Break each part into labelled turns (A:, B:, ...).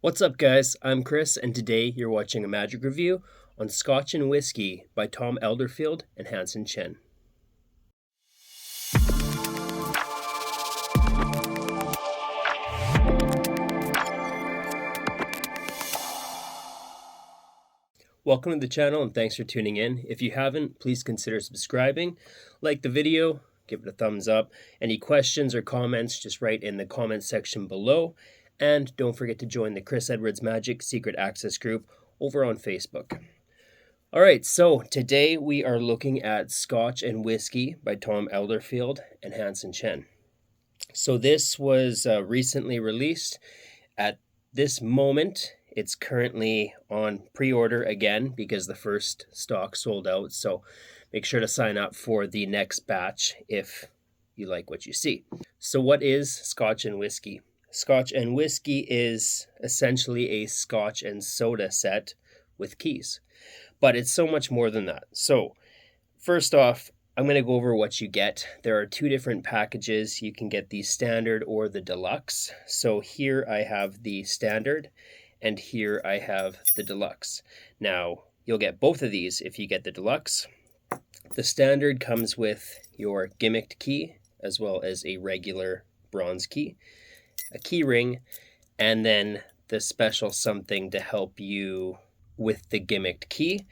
A: What's up, guys? I'm Chris, and today you're watching a magic review on Scotch and Whiskey by Tom Elderfield and Hanson Chien. Welcome to the channel, and thanks for tuning in. If you haven't, please consider subscribing, like the video, give it a thumbs up. Any questions or comments, just write in the comment section below. And don't forget to join the Chris Edwards Magic Secret Access group over on Facebook. All right, so today we are looking at Scotch and Whiskey by Tom Elderfield and Hanson Chien. So this was recently released. At this moment, it's currently on pre-order again because the first stock sold out. So make sure to sign up for the next batch if you like what you see. So what is Scotch and Whiskey? Scotch and Whiskey is essentially a Scotch and soda set with keys, but it's so much more than that. So first off, I'm going to go over what you get. There are two different packages. You can get the standard or the deluxe. So here I have the standard and here I have the deluxe. Now, you'll get both of these if you get the deluxe. The standard comes with your gimmicked key as well as a regular bronze key, a key ring, and then the special something to help you with the gimmicked key.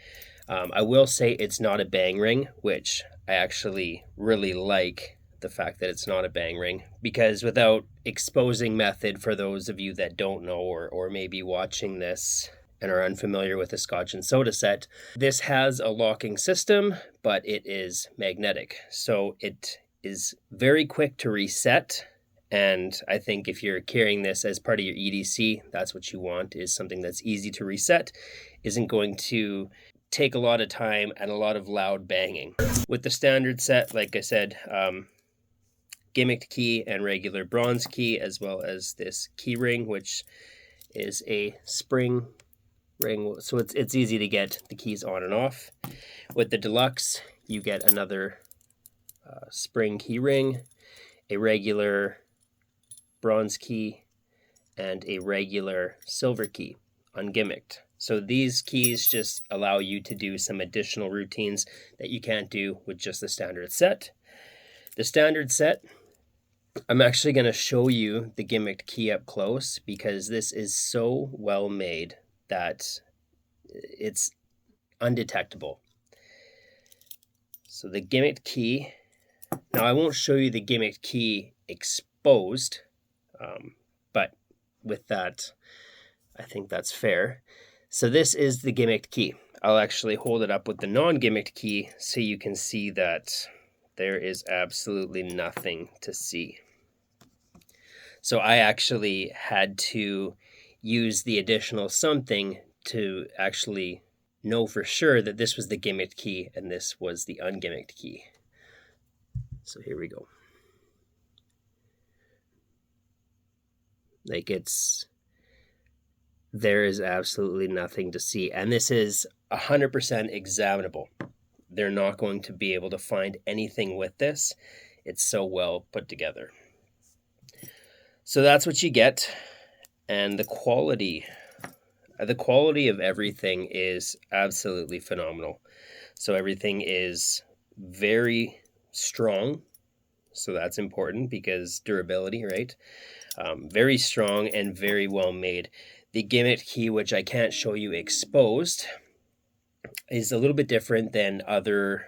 A: I will say it's not a bang ring, which I actually really like the fact that it's not a bang ring, because without exposing method for those of you that don't know or maybe watching this and are unfamiliar with the Scotch and soda set, this has a locking system, but it is magnetic. So it is very quick to reset. And I think if you're carrying this as part of your EDC, that's what you want, is something that's easy to reset, isn't going to take a lot of time and a lot of loud banging. With the standard set, like I said, gimmicked key and regular bronze key, as well as this key ring, which is a spring ring, so it's easy to get the keys on and off. With the deluxe, you get another spring key ring, a regular bronze key, and a regular silver key, ungimmicked. So these keys just allow you to do some additional routines that you can't do with just the standard set. The standard set, I'm actually going to show you the gimmicked key up close because this is so well made that it's undetectable. So the gimmicked key, now I won't show you the gimmicked key exposed, but with that, I think that's fair. So this is the gimmicked key. I'll actually hold it up with the non-gimmicked key so you can see that there is absolutely nothing to see. So I actually had to use the additional something to actually know for sure that this was the gimmicked key and this was the ungimmicked key. So here we go. Like there is absolutely nothing to see. And this is 100% examinable. They're not going to be able to find anything with this. It's so well put together. So that's what you get. And the quality of everything is absolutely phenomenal. So everything is very strong. So that's important because durability, right? Very strong and very well made. The gimmick key, which I can't show you exposed, is a little bit different than other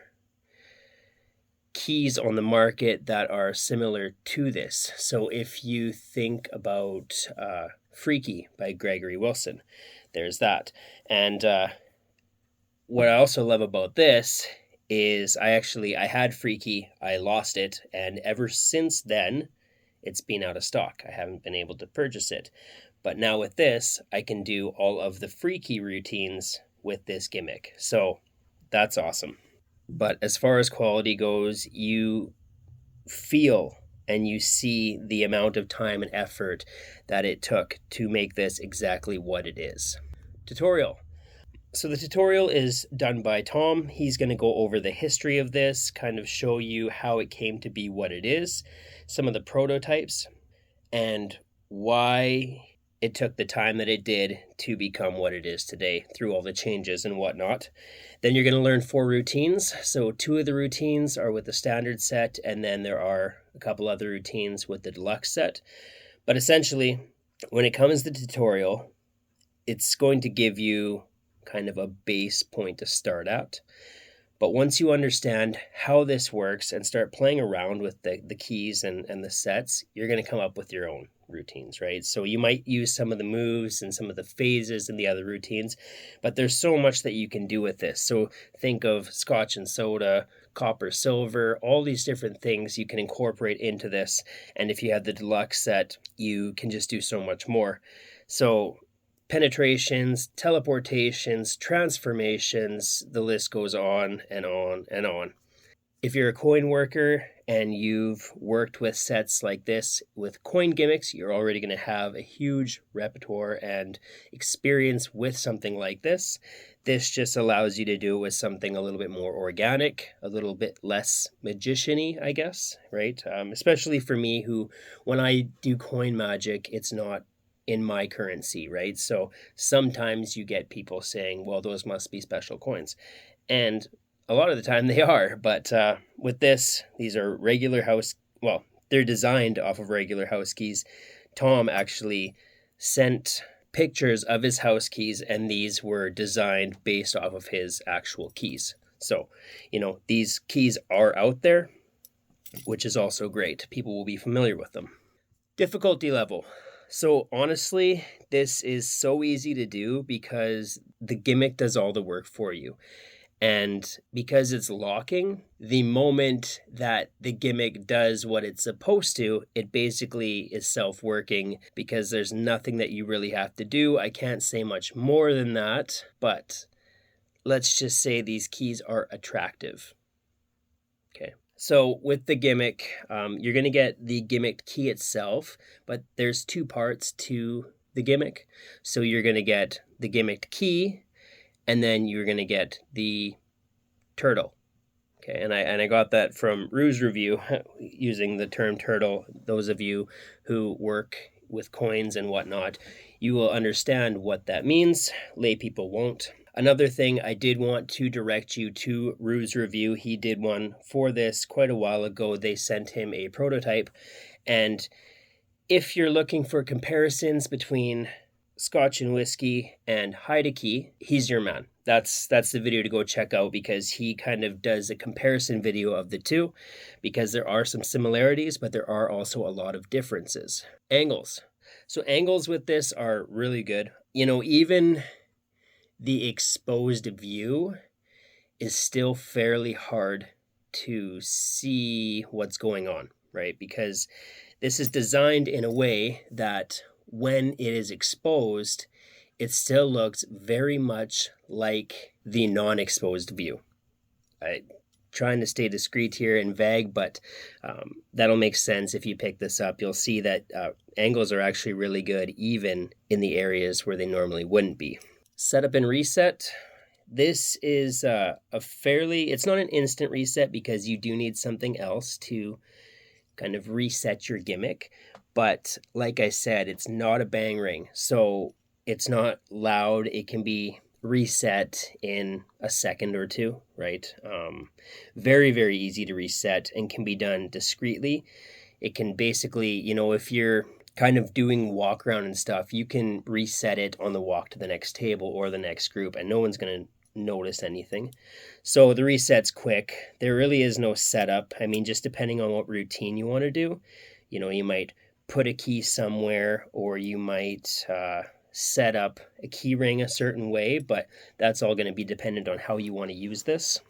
A: keys on the market that are similar to this. So if you think about Freaky by Gregory Wilson, there's that. And what I also love about this is I had Freaky, I lost it, and ever since then, it's been out of stock. I haven't been able to purchase it. But now with this, I can do all of the Freaky routines with this gimmick. So that's awesome. But as far as quality goes, you feel and you see the amount of time and effort that it took to make this exactly what it is. Tutorial. So the tutorial is done by Tom. He's going to go over the history of this, kind of show you how it came to be what it is, some of the prototypes, and why it took the time that it did to become what it is today through all the changes and whatnot. Then you're going to learn 4 routines. So 2 of the routines are with the standard set, and then there are a couple other routines with the deluxe set. But essentially, when it comes to the tutorial, it's going to give you kind of a base point to start at. But once you understand how this works and start playing around with the keys and the sets, you're going to come up with your own routines, right? So you might use some of the moves and some of the phases in the other routines, but there's so much that you can do with this. So think of Scotch and soda, copper, silver, all these different things you can incorporate into this. And if you have the deluxe set, you can just do so much more. So penetrations, teleportations, transformations, the list goes on and on and on. If you're a coin worker and you've worked with sets like this with coin gimmicks, you're already going to have a huge repertoire and experience with something like this. This just allows you to do it with something a little bit more organic, a little bit less magician-y, I guess, right? Especially for me, who, when I do coin magic, it's not in my currency, right? So sometimes you get people saying, well, those must be special coins. And a lot of the time they are, but with this, these are regular house, well, they're designed off of regular house keys. Tom actually sent pictures of his house keys, and these were designed based off of his actual keys. So, these keys are out there, which is also great. People will be familiar with them. Difficulty level. So honestly, this is so easy to do because the gimmick does all the work for you. And because it's locking, the moment that the gimmick does what it's supposed to, it basically is self-working because there's nothing that you really have to do. I can't say much more than that, but let's just say these keys are attractive. Okay. So with the gimmick, you're going to get the gimmicked key itself, but there's 2 parts to the gimmick. So you're going to get the gimmicked key, and then you're going to get the turtle. Okay, and I got that from Rue's review using the term turtle. Those of you who work with coins and whatnot, you will understand what that means. Lay people won't. Another thing, I did want to direct you to Rue's review. He did one for this quite a while ago. They sent him a prototype. And if you're looking for comparisons between Scotch and whiskey and hide a key, he's your man. That's the video to go check out because he kind of does a comparison video of the two because there are some similarities, but there are also a lot of differences. Angles. So angles with this are really good. Even the exposed view is still fairly hard to see what's going on, right? Because this is designed in a way that when it is exposed, it still looks very much like the non-exposed view. I'm trying to stay discreet here and vague, but that'll make sense if you pick this up. You'll see that angles are actually really good, even in the areas where they normally wouldn't be. Setup and reset. This is it's not an instant reset because you do need something else to kind of reset your gimmick. But like I said, it's not a bang ring. So it's not loud. It can be reset in a second or 2, right? Very, very easy to reset and can be done discreetly. It can basically, if you're kind of doing walk around and stuff, you can reset it on the walk to the next table or the next group and no one's going to notice anything. So the reset's quick. There really is no setup. I mean, just depending on what routine you want to do, you might put a key somewhere or you might set up a key ring a certain way, but that's all going to be dependent on how you want to use this.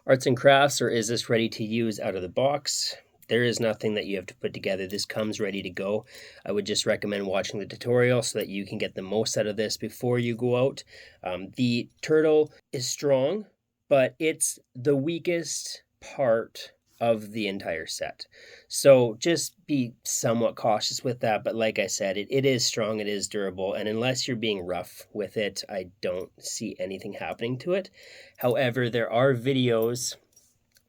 A: Arts and crafts, or is this ready to use out of the box? There is nothing that you have to put together. This comes ready to go. I would just recommend watching the tutorial so that you can get the most out of this before you go out. The turtle is strong, but it's the weakest part of the entire set. So just be somewhat cautious with that. But like I said, it is strong, it is durable. And unless you're being rough with it, I don't see anything happening to it. However, there are videos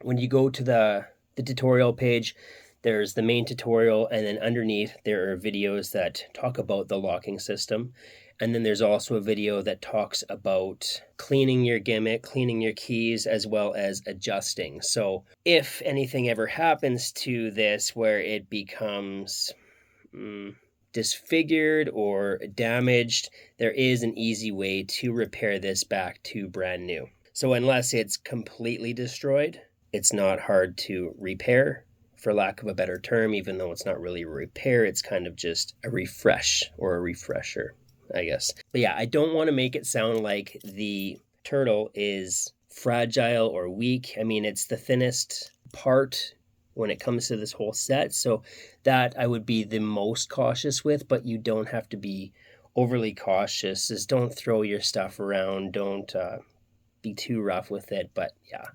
A: when you go to the tutorial page, There's the main tutorial, and then underneath there are videos that talk about the locking system. And then there's also a video that talks about cleaning your gimmick, cleaning your keys, as well as adjusting. So if anything ever happens to this where it becomes disfigured or damaged, there is an easy way to repair this back to brand new. So unless it's completely destroyed, it's not hard to repair, for lack of a better term, even though it's not really a repair, it's kind of just a refresh or a refresher, I guess. But yeah, I don't want to make it sound like the turtle is fragile or weak. I mean, it's the thinnest part when it comes to this whole set, so that I would be the most cautious with, but you don't have to be overly cautious. Just don't throw your stuff around, don't be too rough with it. But yeah,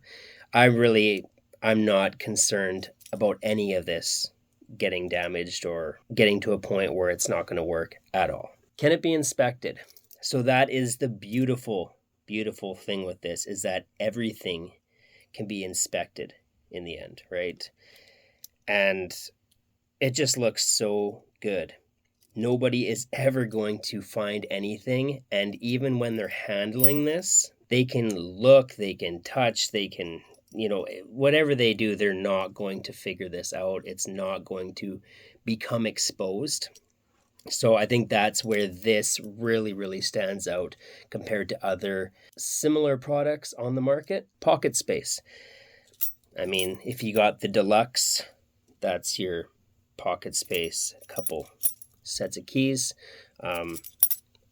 A: I'm not concerned about any of this getting damaged or getting to a point where it's not going to work at all. Can it be inspected? So that is the beautiful thing with this, is that everything can be inspected in the end, right? And it just looks so good. Nobody is ever going to find anything, and even when they're handling this, they can look, they can touch, they can, whatever they do, they're not going to figure this out. It's not going to become exposed. So I think that's where this really stands out compared to other similar products on the market. Pocket space. I mean, if you got the deluxe, that's your pocket space, a couple sets of keys.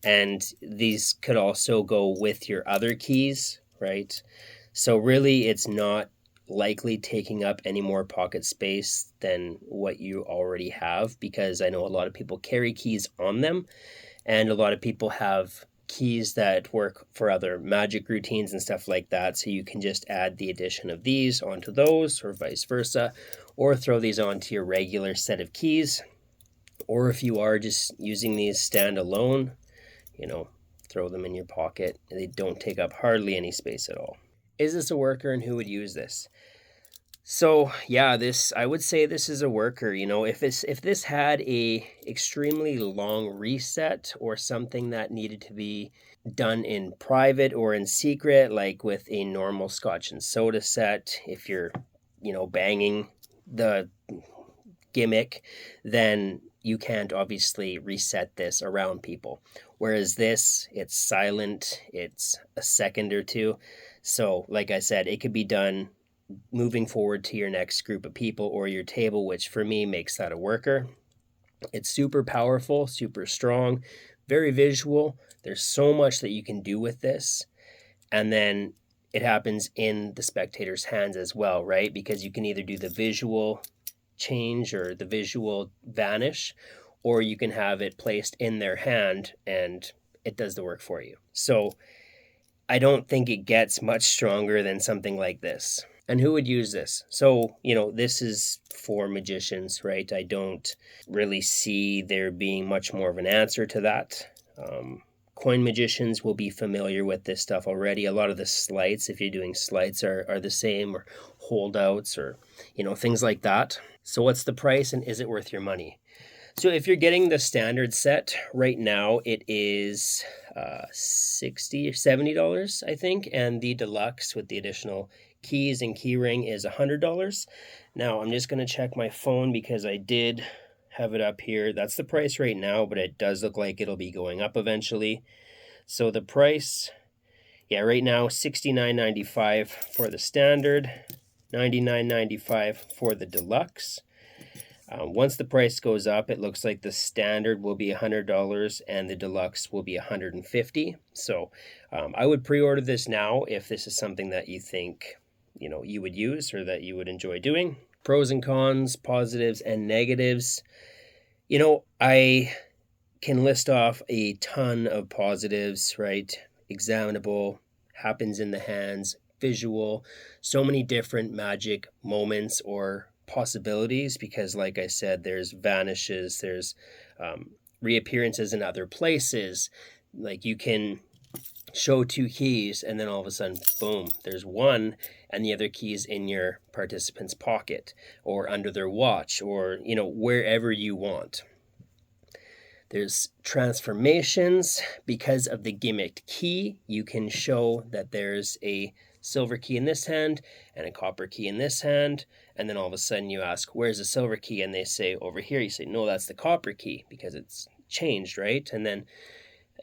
A: And these could also go with your other keys, right? So really, it's not likely taking up any more pocket space than what you already have, because I know a lot of people carry keys on them, and a lot of people have keys that work for other magic routines and stuff like that. So you can just add the addition of these onto those, or vice versa, or throw these onto your regular set of keys. Or if you are just using these standalone, throw them in your pocket. They don't take up hardly any space at all. Is this a worker, and who would use this? So yeah, I would say this is a worker. If this had a extremely long reset, or something that needed to be done in private or in secret, like with a normal Scotch and soda set, if you're banging the gimmick, then you can't obviously reset this around people. Whereas this, it's silent, it's a second or two. So like I said, it could be done moving forward to your next group of people or your table, which for me makes that a worker. It's super powerful, super strong, very visual. There's so much that you can do with this. And then it happens in the spectator's hands as well, right? Because you can either do the visual change or the visual vanish, or you can have it placed in their hand and it does the work for you. So I don't think it gets much stronger than something like this. And who would use this? So, this is for magicians, right? I don't really see there being much more of an answer to that. Coin magicians will be familiar with this stuff already. A lot of the sleights, if you're doing sleights, are the same, or holdouts, or things like that. So what's the price, and is it worth your money? So if you're getting the standard set right now, it is $60 or $70, I think, and the deluxe with the additional keys and key ring is $100. Now I'm just going to check my phone because I did have it up here. That's the price right now, but it does look like it'll be going up eventually. So the price, right now $69.95 for the standard, $99.95 for the deluxe. Once the price goes up, it looks like the standard will be $100 and the deluxe will be $150. So I would pre-order this now if this is something that you think you would use or that you would enjoy doing. Pros and cons, positives and negatives. I can list off a ton of positives, right? Examinable, happens in the hands, visual, so many different magic moments or possibilities, because like I said, there's vanishes, there's reappearances in other places. Like you can show 2 keys, and then all of a sudden, boom, there's one, and the other key's in your participant's pocket or under their watch, or wherever you want. There's transformations. Because of the gimmicked key, you can show that there's a silver key in this hand and a copper key in this hand, and then all of a sudden you ask, where's the silver key? And they say, over here. You say, no, that's the copper key, because it's changed, right? And then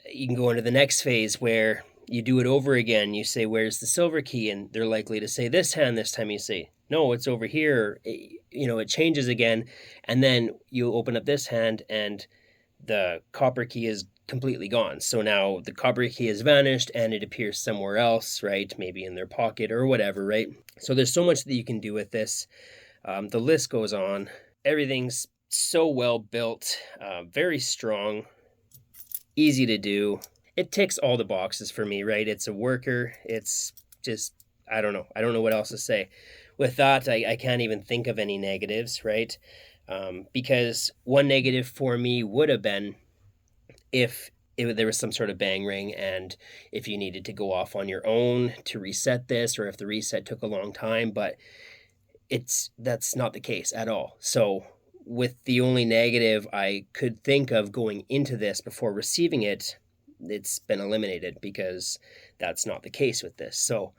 A: you can go into the next phase where you do it over again. You say, where's the silver key? And they're likely to say this hand. This time you say, no, it's over here. It changes again. And then you open up this hand and the copper key is completely gone. So now the copper key has vanished and it appears somewhere else, right? Maybe in their pocket or whatever, right? So there's so much that you can do with this. The list goes on. Everything's so well built, very strong, easy to do. It ticks all the boxes for me, right? It's a worker. It's just, I don't know what else to say. With that, I can't even think of any negatives, right? Because one negative for me would have been if there was some sort of bang ring, and if you needed to go off on your own to reset this, or if the reset took a long time, but that's not the case at all. So with the only negative I could think of going into this before receiving it, it's been eliminated, because that's not the case with this. So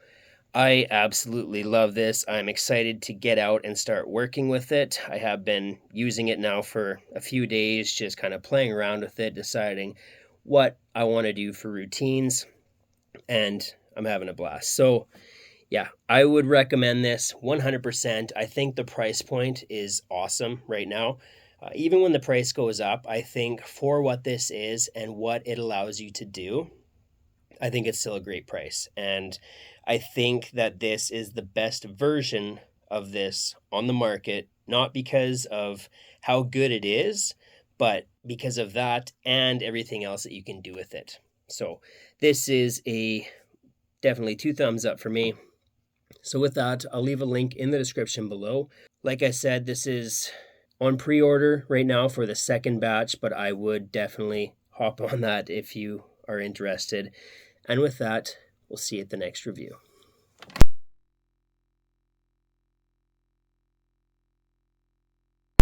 A: I absolutely love this. I'm excited to get out and start working with it. I have been using it now for a few days, just kind of playing around with it, deciding what I want to do for routines, and I'm having a blast. So yeah, I would recommend this 100%. I think the price point is awesome right now. Even when the price goes up, I think for what this is and what it allows you to do, I think it's still a great price. And I think that this is the best version of this on the market, not because of how good it is, but because of that and everything else that you can do with it. So this is definitely 2 thumbs up for me. So with that, I'll leave a link in the description below. Like I said, this is on pre-order right now for the second batch, but I would definitely hop on that if you are interested. And with that, we'll see you at the next review.